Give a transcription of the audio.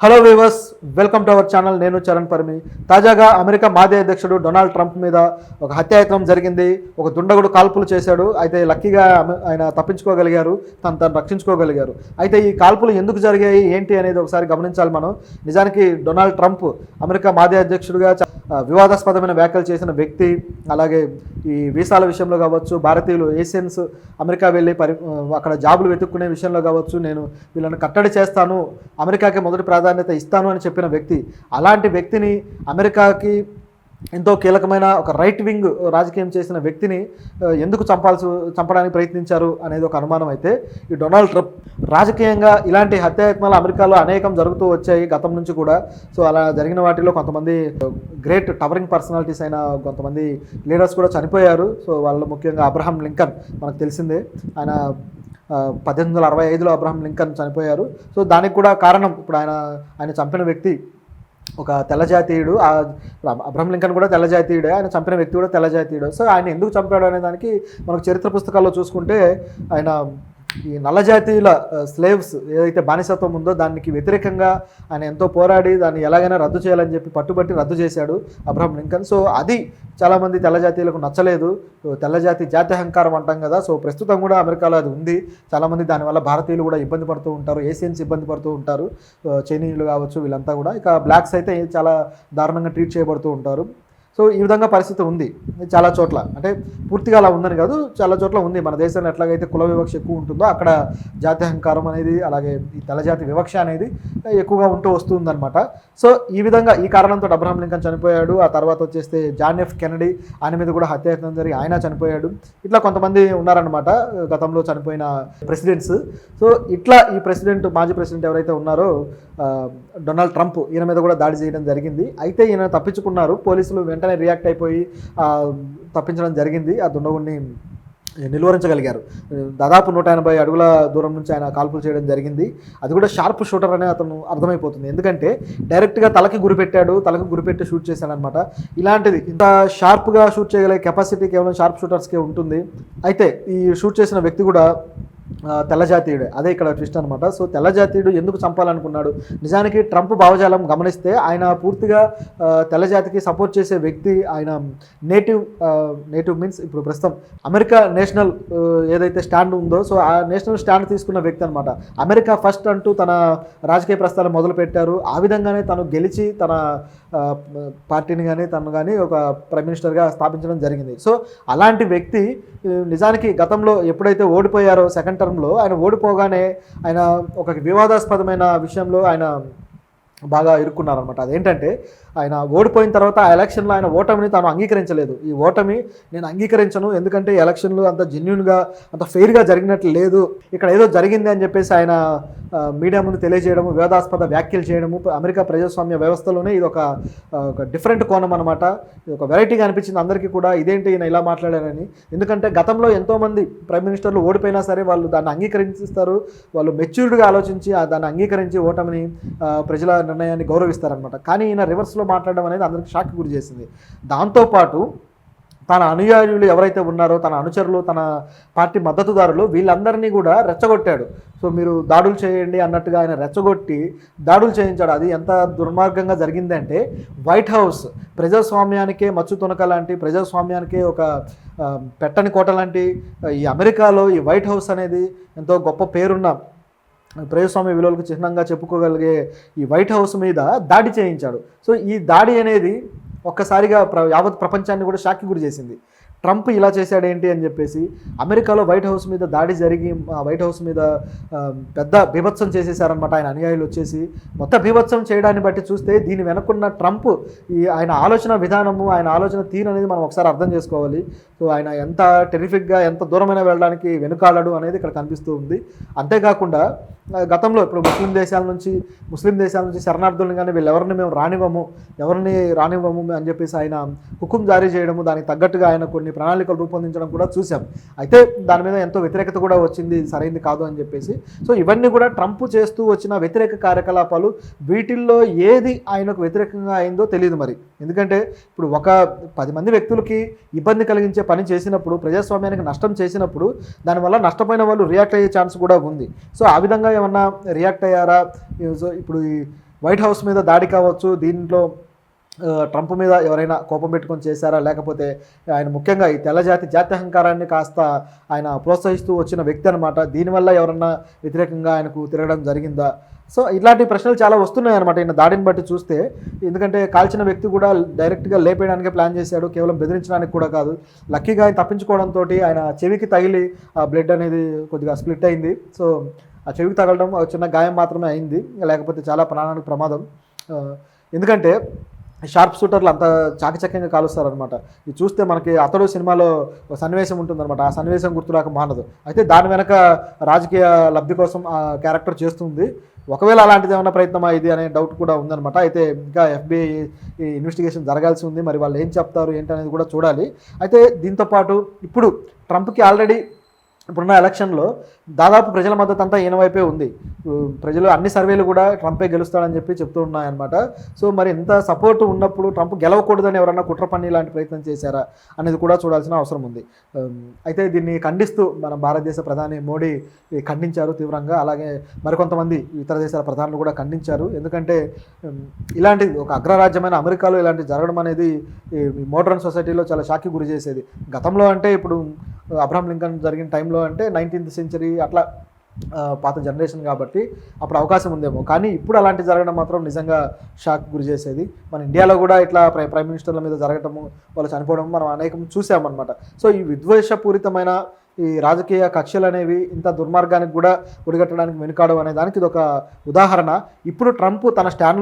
Hello viewers, welcome to our channel. నేను చరణ్ పరిమి. తాజాగా America మాజీ అధ్యక్షుడు డొనాల్డ్ ట్రంప్ మీద ఒక హత్యాయత్నం జరిగింది. ఒక దుండగుడు కాల్పులు చేశాడు. అయితే లక్కీగా ఆయన తప్పించుకోగలిగారు, తను రక్షించుకోగలిగారు. అయితే ఈ కాల్పులు ఎందుకు జరిగాయి ఏంటి అనేది ఒకసారి గమనించాలి మనం. నిజానికి డొనాల్డ్ ట్రంప్ అమెరికా మాజీ అధ్యక్షుడిగా వివాదాస్పదమైన వ్యాఖ్యలు చేసిన వ్యక్తి. అలాగే ఈ వీసాల విషయంలో కావచ్చు, భారతీయులు ఏషియన్స్ అమెరికా వెళ్ళి అక్కడ జాబులు వెతుక్కునే విషయంలో కావచ్చు, నేను వీళ్ళని కట్టడి చేస్తాను, అమెరికాకి మొదటి ప్రాధాన్యత ఇస్తాను అని చెప్పిన వ్యక్తి. అలాంటి వ్యక్తిని, అమెరికాకి ఎంతో కీలకమైన ఒక రైట్ వింగ్ రాజకీయం చేసిన వ్యక్తిని ఎందుకు చంపడానికి ప్రయత్నించారు అనేది ఒక అనుమానం. అయితే ఈ డొనాల్డ్ ట్రంప్ రాజకీయంగా ఇలాంటి హత్యాయత్నాలు అమెరికాలో అనేకం జరుగుతూ వచ్చాయి గతం నుంచి కూడా. సో అలా జరిగిన వాటిలో కొంతమంది గ్రేట్ టవరింగ్ పర్సనాలిటీస్ అయిన కొంతమంది లీడర్స్ కూడా చనిపోయారు. సో వాళ్ళు ముఖ్యంగా అబ్రహాం లింకన్, మనకు తెలిసిందే. ఆయన 1865లో అబ్రహాం లింకన్ చనిపోయారు. సో దానికి కూడా కారణం ఇప్పుడు ఆయన చంపిన వ్యక్తి ఒక తెల్లజాతీయుడు. అబ్రహాం లింకన్ కూడా తెల్లజాతీయుడే, ఆయన చంపిన వ్యక్తి కూడా తెల్లజాతీయుడు. సో ఆయన ఎందుకు చంపాడు అనే దానికి మనకు చరిత్ర పుస్తకాల్లో చూసుకుంటే ఆయన ఈ నల్లజాతీయుల స్లేవ్స్ ఏదైతే బానిసత్వం ఉందో దానికి వ్యతిరేకంగా ఆయన ఎంతో పోరాడి దాన్ని ఎలాగైనా రద్దు చేయాలని చెప్పి పట్టుబట్టి రద్దు చేశాడు అబ్రహాం లింకన్. సో అది చాలామంది తెల్లజాతీయులకు నచ్చలేదు. జాత్యహంకారం అంటాం కదా. సో ప్రస్తుతం కూడా అమెరికాలో అది ఉంది. చాలామంది దానివల్ల భారతీయులు కూడా ఇబ్బంది పడుతూ ఉంటారు, ఏషియన్స్ ఇబ్బంది పడుతూ ఉంటారు, చైనీయులు కావచ్చు, వీళ్ళంతా కూడా. ఇక బ్లాక్స్ అయితే చాలా దారుణంగా ట్రీట్ చేయబడుతూ ఉంటారు. సో ఈ విధంగా పరిస్థితి ఉంది చాలా చోట్ల. అంటే పూర్తిగా అలా ఉందని కాదు, చాలా చోట్ల ఉంది. మన దేశంలో ఎట్లాగైతే కుల వివక్ష ఎక్కువ ఉంటుందో అక్కడ జాత్యహంకారం అనేది, అలాగే ఈ తెల్లజాతి వివక్ష అనేది ఎక్కువగా ఉంటూ వస్తుందన్నమాట. సో ఈ విధంగా ఈ కారణంతో అబ్రహాం లింకన్ చనిపోయాడు. ఆ తర్వాత వచ్చేస్తే జాన్ ఎఫ్ కెనడీ, ఆయన మీద కూడా హత్యాయత్నం జరిగి ఆయన చనిపోయాడు. ఇట్లా కొంతమంది ఉన్నారనమాట గతంలో చనిపోయిన ప్రెసిడెంట్స్. సో ఇట్లా ఈ మాజీ ప్రెసిడెంట్ ఎవరైతే ఉన్నారో డొనాల్డ్ ట్రంప్, ఈయన మీద కూడా దాడి చేయడం జరిగింది. అయితే ఈయన తప్పించుకున్నారు. పోలీసులు వెంటనే రియాక్ట్ అయిపోయి తప్పించడం జరిగింది. ఆ దుండగుడిని నిలువరించగలిగారు. దాదాపు 180 అడుగుల దూరం నుంచి ఆయన కాల్పులు చేయడం జరిగింది. అది కూడా షార్ప్ షూటర్ అనే అతను అర్థమైపోతుంది. ఎందుకంటే డైరెక్ట్గా తలకి గురిపెట్టి షూట్ చేశాడనమాట. ఇలాంటిది ఇంత షార్ప్గా షూట్ చేయగలిగే కెపాసిటీ కేవలం షార్ప్ షూటర్స్కే ఉంటుంది. అయితే ఈ షూట్ చేసిన వ్యక్తి కూడా తెల్లజాతీయుడే. అదే ఇక్కడ ట్విస్ట్ అనమాట. సో తెల్లజాతీయుడు ఎందుకు చంపాలనుకున్నాడు? నిజానికి ట్రంప్ భావజాలం గమనిస్తే ఆయన పూర్తిగా తెల్లజాతికి సపోర్ట్ చేసే వ్యక్తి. ఆయన నేటివ్ మీన్స్ ఇప్పుడు ప్రస్తుతం అమెరికా నేషనల్ ఏదైతే స్టాండ్ ఉందో, సో ఆ నేషనల్ స్టాండ్ తీసుకున్న వ్యక్తి అనమాట. అమెరికా ఫస్ట్ అంటూ తన రాజకీయ ప్రస్థానం మొదలుపెట్టారు. ఆ విధంగానే తను గెలిచి తన పార్టీని కానీ ఒక ప్రైమ్ మినిస్టర్గా స్థాపించడం జరిగింది. సో అలాంటి వ్యక్తి నిజానికి గతంలో ఎప్పుడైతే ఓడిపోయారో సెకండ్ టర్మ్లో, ఆయన ఓడిపోగానే ఆయన ఒక వివాదాస్పదమైన విషయంలో ఆయన బాగా ఇరుక్కున్నారనమాట. అదేంటంటే ఆయన ఓడిపోయిన తర్వాత ఆ ఎలక్షన్లో ఆయన ఓటమిని తాను అంగీకరించలేదు. ఈ ఓటమి నేను అంగీకరించను, ఎందుకంటే ఎలక్షన్లు అంత జెన్యూన్గా అంత ఫెయిర్గా జరిగినట్లు లేదు, ఇక్కడ ఏదో జరిగింది అని చెప్పేసి ఆయన మీడియా ముందు తెలియజేయడము, వివాదాస్పద వ్యాఖ్యలు చేయడము. అమెరికా ప్రజాస్వామ్య వ్యవస్థలోనే ఇది ఒక డిఫరెంట్ కోణం అనమాట. ఇది ఒక వెరైటీగా అనిపించింది అందరికీ కూడా. ఇదేంటి ఈయన ఇలా మాట్లాడారని. ఎందుకంటే గతంలో ఎంతోమంది ప్రైమ్ మినిస్టర్లు ఓడిపోయినా సరే వాళ్ళు దాన్ని అంగీకరిస్తారు. వాళ్ళు మెచ్యూర్డ్గా ఆలోచించి దాన్ని అంగీకరించి ఓటమిని ప్రజల నిర్ణయాన్ని గౌరవిస్తారనమాట. కానీ ఈయన రివర్స్లో మాట్లాడడం అనేది అందరికీ షాక్ గురి చేసింది. దాంతోపాటు తన అనుయాయులు ఎవరైతే ఉన్నారో, తన అనుచరులు, తన పార్టీ మద్దతుదారులు, వీళ్ళందరినీ కూడా రెచ్చగొట్టాడు. సో మీరు దాడులు చేయండి అన్నట్టుగా ఆయన రెచ్చగొట్టి దాడులు చేయించాడు. అది ఎంత దుర్మార్గంగా జరిగిందంటే, వైట్ హౌస్ ప్రజాస్వామ్యానికే మచ్చు తునక లాంటి, ప్రజాస్వామ్యానికే ఒక పెట్టని కోట లాంటి ఈ అమెరికాలో ఈ వైట్ హౌస్ అనేది ఎంతో గొప్ప పేరున్న ప్రజాస్వామ్య విలువలకు చిహ్నంగా చెప్పుకోగలిగే ఈ వైట్ హౌస్ మీద దాడి చేయించాడు. సో ఈ దాడి అనేది ఒక్కసారిగా యావత్ ప్రపంచాన్ని కూడా షాక్కి గురి చేసింది. ట్రంప్ ఇలా చేశాడేంటి అని చెప్పేసి అమెరికాలో వైట్ హౌస్ మీద దాడి జరిగి వైట్ హౌస్ మీద పెద్ద బీభత్సం చేసేసారనమాట ఆయన అనుయాయులు వచ్చేసి. మొత్తం బీభత్సం చేయడాన్ని బట్టి చూస్తే దీని వెనక్కున్న ట్రంప్ ఆయన ఆలోచన విధానము, ఆయన ఆలోచన తీరు అనేది మనం ఒకసారి అర్థం చేసుకోవాలి. సో ఆయన ఎంత టెరిఫిక్గా, ఎంత దూరమైన వెళ్ళడానికి వెనుకాడడు అనేది ఇక్కడ కనిపిస్తూ ఉంది. అంతేకాకుండా గతంలో ఇప్పుడు ముస్లిం దేశాల నుంచి శరణార్థులను కానీ వీళ్ళెవరిని మేము రానివ్వము అని చెప్పేసి ఆయన హుకుం జారీ చేయడము, దానికి తగ్గట్టుగా ఆయన కొన్ని ప్రణాళికలు రూపొందించడం కూడా చూసాం. అయితే దాని మీద ఎంతో వ్యతిరేకత కూడా వచ్చింది, సరైంది కాదు అని చెప్పేసి. సో ఇవన్నీ కూడా ట్రంప్ చేస్తూ వచ్చిన వ్యతిరేక కార్యకలాపాలు. వీటిల్లో ఏది ఆయనకు వ్యతిరేకంగా అయిందో తెలియదు మరి. ఎందుకంటే ఇప్పుడు ఒక 10 మంది వ్యక్తులకి ఇబ్బంది కలిగించే పని చేసినప్పుడు, ప్రజాస్వామ్యానికి నష్టం చేసినప్పుడు, దానివల్ల నష్టపోయిన వాళ్ళు రియాక్ట్ అయ్యే ఛాన్స్ కూడా ఉంది. సో ఆ విధంగా ఏమన్నా రియాక్ట్ అయ్యారా? సో ఇప్పుడు వైట్ హౌస్ మీద దాడి కావచ్చు, దీంట్లో ట్రంప్ మీద ఎవరైనా కోపం పెట్టుకొని చేశారా, లేకపోతే ఆయన ముఖ్యంగా ఈ తెల్లజాతి జాత్యహంకారాన్ని కాస్త ఆయన ప్రోత్సహిస్తూ వచ్చిన వ్యక్తి అనమాట. దీనివల్ల ఎవరన్నా వ్యతిరేకంగా ఆయనకు తిరగడం జరిగిందా? సో ఇట్లాంటి ప్రశ్నలు చాలా వస్తున్నాయి అనమాట ఈయన దాడిని బట్టి చూస్తే. ఎందుకంటే కాల్చిన వ్యక్తి కూడా డైరెక్ట్గా లేపేయడానికే ప్లాన్ చేశాడు, కేవలం బెదిరించడానికి కూడా కాదు. లక్కీగా ఆయన తప్పించుకోవడంతో ఆయన చెవికి తగిలి ఆ బ్లడ్ అనేది కొద్దిగా స్ప్లిట్ అయింది. సో ఆ చెవికి తగలడం చిన్న గాయం మాత్రమే అయింది, లేకపోతే చాలా ప్రాణానికి ప్రమాదం. ఎందుకంటే షార్ప్ షూటర్లు అంత చాకచక్యంగా కాలుస్తారనమాట. ఇది చూస్తే మనకి అతడు సినిమాలో ఒక సన్నివేశం ఉంటుందన్నమాట, ఆ సన్నివేశం గుర్తురాక మానదు. అయితే దాని వెనక రాజకీయ లబ్ధి కోసం ఆ క్యారెక్టర్ చేస్తుంది. ఒకవేళ అలాంటిది ఏమైనా ప్రయత్నమా ఇది అనే డౌట్ కూడా ఉందన్నమాట. అయితే ఇంకా FBI ఇన్వెస్టిగేషన్ జరగాల్సి ఉంది, మరి వాళ్ళు ఏం చెప్తారు ఏంటి అనేది కూడా చూడాలి. అయితే దీంతోపాటు ఇప్పుడు ట్రంప్కి ఆల్రెడీ ఇప్పుడున్న ఎలక్షన్లో దాదాపు ప్రజల మద్దతు అంతా ఈయన వైపే ఉంది. ప్రజలు అన్ని సర్వేలు కూడా ట్రంపే గెలుస్తాడని చెప్పి చెప్తూ ఉన్నాయన్నమాట. సో మరి ఇంత సపోర్ట్ ఉన్నప్పుడు ట్రంప్ గెలవకూడదని ఎవరన్నా కుట్ర పన్ని ఇలాంటి ప్రయత్నం చేశారా అనేది కూడా చూడాల్సిన అవసరం ఉంది. అయితే దీన్ని ఖండిస్తూ మన భారతదేశ ప్రధాని మోడీ ఖండించారు తీవ్రంగా. అలాగే మరికొంతమంది ఇతర దేశాల ప్రధానులు కూడా ఖండించారు. ఎందుకంటే ఇలాంటి ఒక అగ్రరాజ్యమైన అమెరికాలో ఇలాంటి జరగడం అనేది ఈ మోడర్న్ సొసైటీలో చాలా షాక్కి గురి చేసేది. గతంలో అంటే ఇప్పుడు అబ్రహాం లింకన్ జరిగిన టైంలో అంటే 19th సెంచరీ అట్లా పాత జనరేషన్ కాబట్టి అప్పుడు అవకాశం ఉందేమో, కానీ ఇప్పుడు అలాంటి జరగడం మాత్రం నిజంగా షాక్ గురి చేసేది. మన ఇండియాలో కూడా ఇట్లా ప్రైమ్ మినిస్టర్ల మీద జరగటము, వాళ్ళు చనిపోవడం మనం అనేకం చూసామన్నమాట. సో ఈ విద్వేషపూరితమైన ఈ రాజకీయ కక్షలు అనేవి ఇంత దుర్మార్గానికి కూడా ఒడిగట్టడానికి వెనుకాడడం అనే దానికి ఇది ఒక ఉదాహరణ. ఇప్పుడు ట్రంప్ తన స్టాండ్